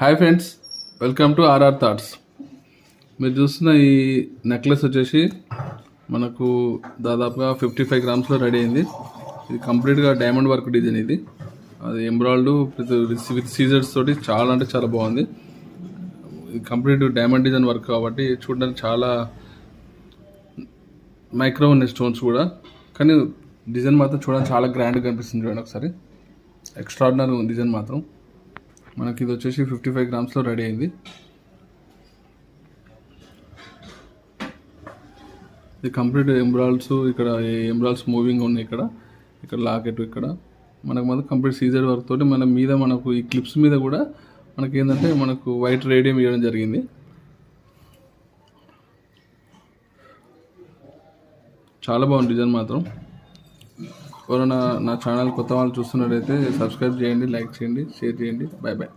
Hi friends, welcome to RR Thoughts. మీరు చూస్తున్న ఈ నెక్లెస్ వచ్చేసి మనకు దాదాపుగా 55 గ్రామ్స్లో రెడీ అయింది. ఇది కంప్లీట్గా డైమండ్ వర్క్ డిజైన్. ఇది అది ఎంబ్రాయిడ్ విత్ సీజర్స్ తోటి చాలా అంటే చాలా బాగుంది. ఇది కంప్లీట్ డైమండ్ డిజైన్ వర్క్ కాబట్టి చూడడానికి చాలా మైక్రో ఉన్నాయి స్టోన్స్ కూడా, కానీ డిజైన్ మాత్రం చూడడానికి చాలా గ్రాండ్గా కనిపిస్తుంది. చూడండి ఒకసారి, ఎక్స్ట్రాడినరీ డిజైన్ మాత్రం. మనకి ఇది వచ్చేసి 55 గ్రామ్స్లో రెడీ అయింది. ఇది కంప్లీట్ ఎంబ్రాయిడ్స్, ఇక్కడ ఎంబ్రాయిడ్స్ మూవింగ్ ఉన్నాయి. ఇక్కడ లాకెట్, ఇక్కడ మనకు మాత్రం కంప్లీట్ సీజర్ వర్క్ తోటి మన మీద మనకు ఈ క్లిప్స్ మీద కూడా మనకి ఏంటంటే మనకు వైట్ రేడియం ఇవ్వడం జరిగింది. చాలా బాగుంది డిజైన్ మాత్రం. ఎవరైనా నా ఛానల్ కొత్త వాళ్ళు చూస్తున్నట్టయితే సబ్స్క్రైబ్ చేయండి, లైక్ చేయండి, షేర్ చేయండి. Bye bye.